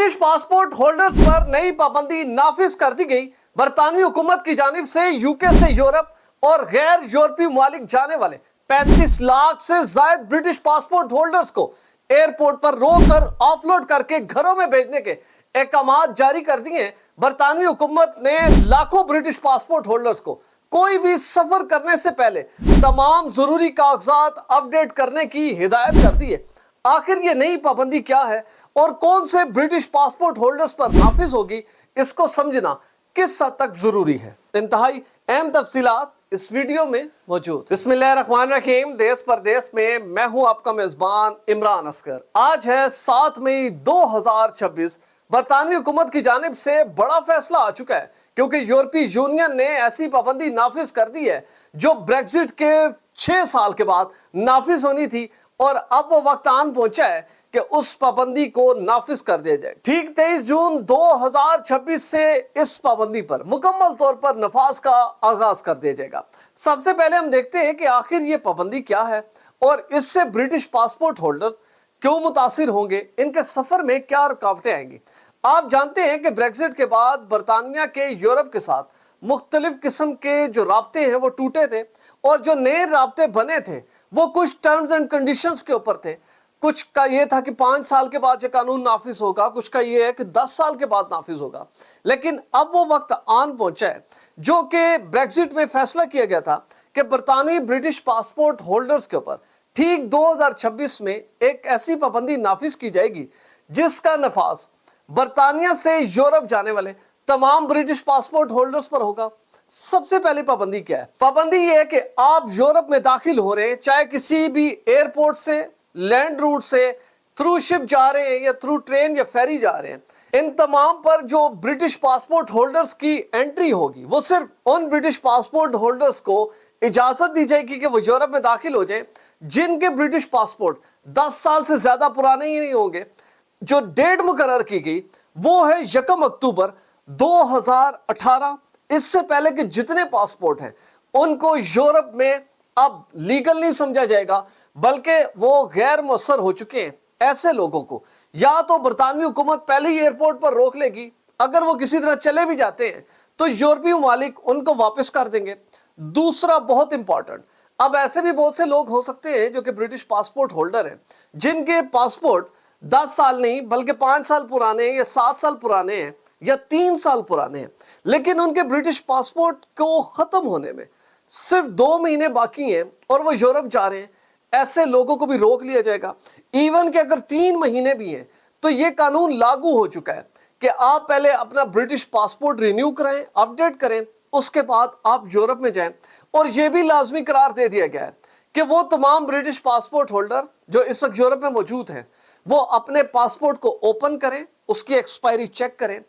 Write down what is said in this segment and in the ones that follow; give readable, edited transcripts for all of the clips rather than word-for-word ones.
British passport holders पर नई पाबंदी नाफिज कर दी गई। बरतानवी हुकूमत की जानिब से यूके से यूरोप और गैर यूरोपीय ममालिक जाने वाले 35 लाख से ज्यादा ब्रिटिश पासपोर्ट होल्डर्स को एयरपोर्ट पर रोककर ऑफलोड करके घरों में भेजने के अहकाम जारी कर दिए। बरतानवी हुकूमत ने लाखों ब्रिटिश पासपोर्ट होल्डर्स को कोई भी सफर करने से पहले तमाम जरूरी कागजात अपडेट करने की हिदायत कर दी है। आखिर ये नई पाबंदी क्या है और कौन से ब्रिटिश पासपोर्ट होल्डर्स पर नाफिज होगी, इसको समझना किस हद तक जरूरी है। इंतहाई अहम तफसीलात इस वीडियो में मौजूद। बिस्मिल्लाहिर्रहमानिर्रहीम। देश परदेश में मैं हूं आपका मेजबान इमरान असगर। आज है 7 मई 2026। बरतानवी हुकूमत की जानिब से बड़ा फैसला आ चुका है, क्योंकि यूरोपीय यूनियन ने ऐसी पाबंदी नाफिज कर दी है जो ब्रेक्जिट के 6 साल के बाद नाफिज होनी थी, और अब वो वक्त आन पहुंचा है कि उस पाबंदी को नाफिज कर दिया जाए। ठीक 23 जून 2026 से इस पाबंदी पर मुकम्मल तौर पर नफाज का आगाज कर दिया जाएगा। सबसे पहले हम देखते हैं कि आखिर ये पाबंदी क्या है और इससे ब्रिटिश पासपोर्ट होल्डर्स क्यों मुतासिर होंगे, इनके सफर में क्या रुकावटें आएंगी। आप जानते हैं कि ब्रेक्जिट के बाद बरतानिया के यूरोप के साथ मुख्तलिफ किस्म के जो राब्ते हैं वो टूटे थे, और जो नए राब्ते बने थे वो कुछ टर्म्स एंड कंडीशंस के ऊपर थे। कुछ का ये था कि 5 साल के बाद ये कानून नाफिज होगा, कुछ का ये है कि 10 साल के बाद नाफिज होगा। लेकिन अब वो वक्त आन पहुंचा है जो कि ब्रेक्जिट में फैसला किया गया था कि बरतानवी ब्रिटिश पासपोर्ट होल्डर्स के ऊपर ठीक 2026 में एक ऐसी पाबंदी नाफिज की जाएगी जिसका नफाज बरतानिया से यूरोप जाने वाले तमाम ब्रिटिश पासपोर्ट होल्डर्स पर होगा। सबसे पहली पाबंदी क्या है? पाबंदी यह है कि आप यूरोप में दाखिल हो रहे हैं, चाहे किसी भी एयरपोर्ट से, लैंड रूट से, थ्रू शिप जा रहे हैं या थ्रू ट्रेन या फेरी जा रहे हैं, इन तमाम पर जो ब्रिटिश पासपोर्ट होल्डर्स की एंट्री होगी वो सिर्फ उन ब्रिटिश पासपोर्ट होल्डर्स को इजाजत दी जाएगी कि वो यूरोप में दाखिल हो जाए जिनके ब्रिटिश पासपोर्ट 10 साल से ज्यादा पुराने ही नहीं होंगे। जो डेट मुकर्रर की गई वो है 1 अक्टूबर 2018। इससे पहले के जितने पासपोर्ट हैं उनको यूरोप में अब लीगल नहीं समझा जाएगा, बल्कि वो गैर मुअस्सर हो चुके हैं। ऐसे लोगों को या तो बरतानवी हुकूमत पहले ही एयरपोर्ट पर रोक लेगी, अगर वो किसी तरह चले भी जाते हैं तो यूरोपीय ममालिक उनको वापस कर देंगे। दूसरा बहुत इंपॉर्टेंट, अब ऐसे भी बहुत से लोग हो सकते हैं जो कि ब्रिटिश पासपोर्ट होल्डर हैं जिनके पासपोर्ट 10 साल नहीं बल्कि 5 साल पुराने हैं या 7 साल पुराने हैं या 3 साल पुराने हैं, लेकिन उनके ब्रिटिश पासपोर्ट को खत्म होने में सिर्फ 2 महीने बाकी हैं और वो यूरोप जा रहे हैं। ऐसे लोगों को भी रोक लिया जाएगा। इवन कि अगर 3 महीने भी हैं तो ये कानून लागू हो चुका है कि आप पहले अपना ब्रिटिश पासपोर्ट रिन्यू कराएं, अपडेट करें, उसके बाद आप यूरोप में जाएं। और यह भी लाजमी करार दे दिया गया है कि वो तमाम ब्रिटिश पासपोर्ट होल्डर जो इस वक्त यूरोप में मौजूद हैं वो अपने पासपोर्ट को ओपन करें, उसकी एक्सपायरी चेक करें।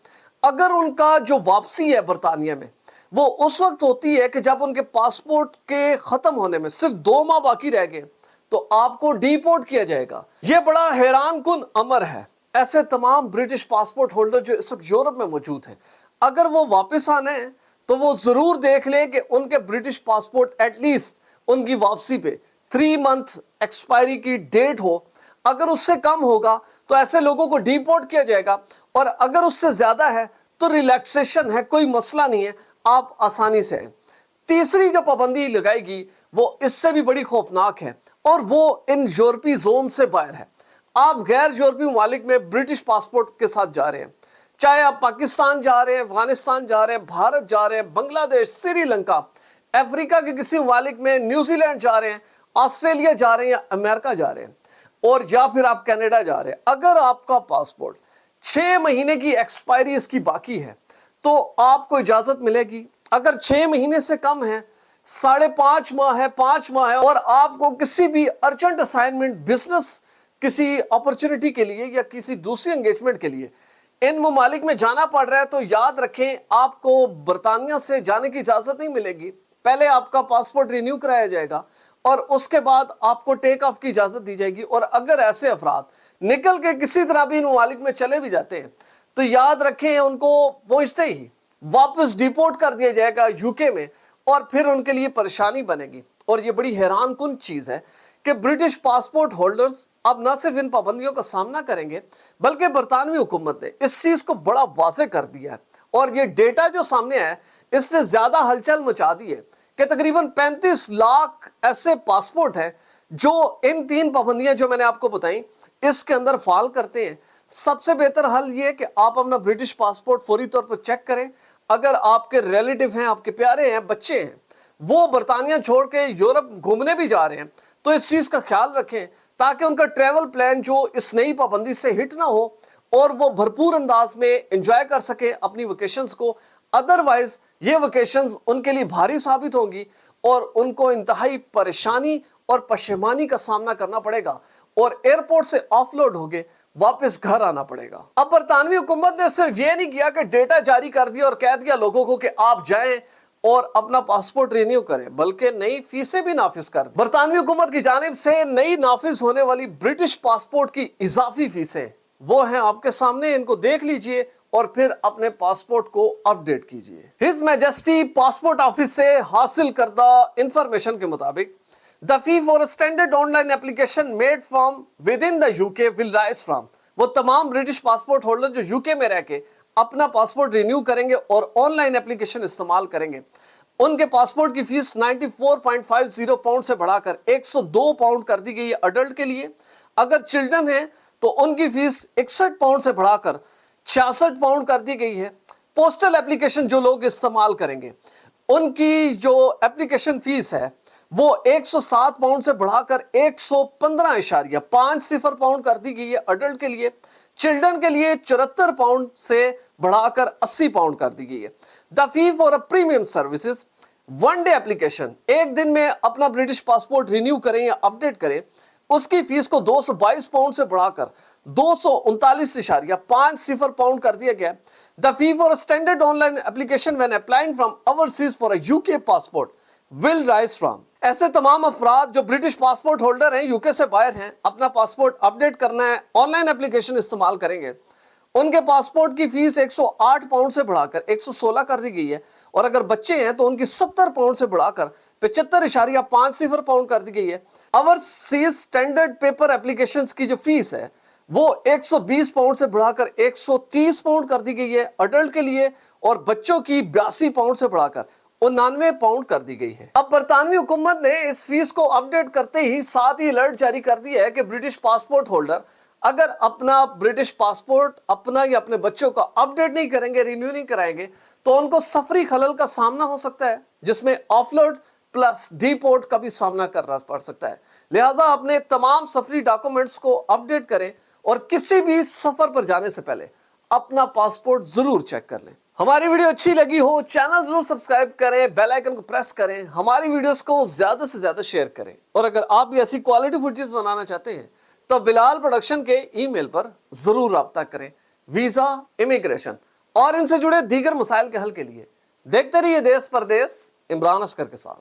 अगर उनका जो वापसी है बरतानिया में वो उस वक्त होती है कि जब उनके पासपोर्ट के खत्म होने में सिर्फ 2 माह बाकी रह गए तो आपको डिपोर्ट किया जाएगा। यह बड़ा हैरान कुन अमर है। ऐसे तमाम ब्रिटिश पासपोर्ट होल्डर जो इस वक्त यूरोप में मौजूद हैं, अगर वो वापस आने हैं तो वो जरूर देख लें कि उनके ब्रिटिश पासपोर्ट एटलीस्ट उनकी वापसी पे 3 मंथ एक्सपायरी की डेट हो। अगर उससे कम होगा तो ऐसे लोगों को डिपोर्ट किया जाएगा, और अगर उससे ज्यादा है तो रिलैक्सेशन है, कोई मसला नहीं है, आप आसानी से हैं। तीसरी जो पाबंदी लगाएगी वो इससे भी बड़ी खौफनाक है, और वो इन यूरोपीय जोन से बाहर है। आप गैर यूरोपीय ममालिक में ब्रिटिश पासपोर्ट के साथ जा रहे हैं, चाहे आप पाकिस्तान जा रहे हैं, अफगानिस्तान जा रहे हैं, भारत जा रहे हैं, बांग्लादेश, श्रीलंका, अफ्रीका के किसी ममालिक में, न्यूजीलैंड जा रहे हैं, ऑस्ट्रेलिया जा रहे हैं या अमेरिका जा रहे हैं, और या फिर आप कनाडा जा रहे हैं, अगर आपका पासपोर्ट 6 महीने की एक्सपायरी इसकी बाकी है तो आपको इजाजत मिलेगी। अगर 6 महीने से कम है, 5.5 माह है, 5 माह है, और आपको किसी भी अर्जेंट असाइनमेंट, बिजनेस किसी अपॉर्चुनिटी के लिए या किसी दूसरी एंगेजमेंट के लिए इन ममालिक में जाना पड़ रहा है, तो याद रखें आपको बरतानिया से जाने की इजाजत नहीं मिलेगी। पहले आपका पासपोर्ट रिन्यू कराया जाएगा और उसके बाद आपको टेक ऑफ की इजाजत दी जाएगी। और अगर ऐसे अफराद निकल के किसी तरह भी इन ममालिक में चले भी जाते हैं तो याद रखें उनको पहुंचते ही वापस डिपोर्ट कर दिया जाएगा यूके में, और फिर उनके लिए परेशानी बनेगी। और ये बड़ी हैरान कुन चीज है کہ برٹش پاسپورٹ ہولڈرز اب نہ صرف ان پابندیوں کا سامنا کریں گے بلکہ برطانوی حکومت نے اس چیز کو بڑا واضح کر دیا ہے، اور یہ ڈیٹا جو سامنے ہے اس نے زیادہ ہلچل مچا دی ہے کہ تقریباً 35 لاکھ ایسے پاسپورٹ ہیں جو ان 3 پابندیاں جو میں نے آپ کو بتائیں اس کے اندر فال کرتے ہیں۔ سب سے بہتر حل یہ کہ آپ اپنا برٹش پاسپورٹ فوری طور پر چیک کریں۔ اگر آپ کے ریلیٹیو ہیں، آپ کے پیارے ہیں، بچے ہیں، وہ برطانیہ چھوڑ کے یورپ گھومنے بھی جا رہے ہیں تو اس چیز کا خیال رکھیں تاکہ ان کا ٹریول پلان جو اس نئی پابندی سے ہٹ نہ ہو اور وہ بھرپور انداز میں انجوائے کر سکے اپنی ویکیشنز کو۔ ادروائز یہ ویکیشنز ان کے لیے بھاری ثابت ہوگی اور ان کو انتہائی پریشانی اور پشیمانی کا سامنا کرنا پڑے گا اور ایئرپورٹ سے آف لوڈ ہوگے واپس گھر آنا پڑے گا۔ اب برطانوی حکومت نے صرف یہ نہیں کیا کہ ڈیٹا جاری کر دیا اور کہہ دیا لوگوں کو کہ آپ جائیں اور اپنا پاسپورٹ رینیو کریں، بلکہ نئی فیسیں بھی نافذ کر دی۔ برطانوی حکومت کی جانب سے نئی نافذ ہونے والی برٹش پاسپورٹ کی اضافی فیسیں وہ ہیں آپ کے سامنے، ان کو دیکھ لیجئے اور پھر اپنے پاسپورٹ کو اپ ڈیٹ کیجئے۔ ہز میجسٹی پاسپورٹ آفس سے حاصل کردہ انفارمیشن کے مطابق the fee for a standard online application made from within the UK will rise from، وہ تمام برٹش پاسپورٹ ہولڈر جو یوکے میں رہ کے اپنا پاسپورٹ رینیو کریں گے اور آن لائن اپلیکیشن استعمال کریں گے، ان کے پاسپورٹ کی فیس 94.50 پاؤنڈ سے بڑھا کر 102 پاؤنڈ کر دی گئی ہے اڈلٹ کے لیے۔ اگر چلڈرن ہیں تو ان کی فیس 61 پاؤنڈ سے بڑھا کر 66 پاؤنڈ کر دی گئی ہے۔ پوسٹل اپلیکیشن جو لوگ استعمال کریں گے ان کی جو اپلیکیشن فیس ہے وہ 107 پاؤنڈ سے بڑھا کر 115.50 پاؤنڈ کر دی گئی ہے اڈلٹ کے لیے۔ چلڈرن کے لیے 74 پاؤنڈ سے بڑھا کر 80 پاؤنڈ کر دی گئی ہے۔ The fee for premium services one day application, ایک دن میں اپنا برٹش پاسپورٹ رینیو کریں یا اپ ڈیٹ کریں، اس کی فیس کو 222 پاؤنڈ سے بڑھا کر 239.50 پاؤنڈ کر دیا گیا۔ The fee for standard online application when applying from overseas for a UK passport will rise from, ایسے تمام افراد جو برٹش پاسپورٹ ہولڈر ہیں، یوکے سے باہر ہیں، اپنا پاسپورٹ اپ ڈیٹ کرنا ہے، آن لائن اپلیکیشن استعمال کریں گے، ان کے پاسپورٹ کی فیس 108 پاؤنڈ سے بڑھا کر 116 کر دی گئی ہے، اور اگر بچے ہیں تو ان کی 70 پاؤنڈ سے بڑھا کر 75.50 پاؤنڈ کر دی گئی ہے۔ اوورسیز سٹینڈرڈ پیپر اپلیکیشنز کی جو فیس ہے وہ 120 پاؤنڈ سے بڑھا کر 130 پاؤنڈ کر دی گئی ہے اڈلٹ کے لیے، اور بچوں کی 82 پاؤنڈ سے بڑھا کر 99 پاؤنڈ کر دی گئی ہے۔ اب برطانوی حکومت نے اس فیس کو اپ ڈیٹ کرتے ہی ساتھ ہی الرٹ جاری کر دیا ہے کہ برٹش پاسپورٹ ہولڈر اگر اپنا برٹش پاسپورٹ اپنا یا اپنے بچوں کا اپ ڈیٹ نہیں کریں گے، رینیو نہیں کرائیں گے، تو ان کو سفری خلل کا سامنا ہو سکتا ہے، جس میں offload plus deport کا بھی سامنا کرنا پڑ سکتا ہے۔ لہٰذا اپنے تمام سفری ڈاکومنٹس کو اپ ڈیٹ کریں اور کسی بھی سفر پر جانے سے پہلے اپنا پاسپورٹ ضرور چیک کر لیں۔ ہماری ویڈیو اچھی لگی ہو چینل ضرور سبسکرائب کریں، بیل آئیکن کو پریس کریں، ہماری ویڈیوز کو زیادہ سے زیادہ شیئر کریں، اور اگر آپ بھی ایسی کوالٹی فوٹیج بنانا چاہتے ہیں تو بلال پروڈکشن کے ای میل پر ضرور رابطہ کریں۔ ویزا، امیگریشن اور ان سے جڑے دیگر مسائل کے حل کے لیے دیکھتے رہیے دیس پردیس عمران اصغر کے ساتھ۔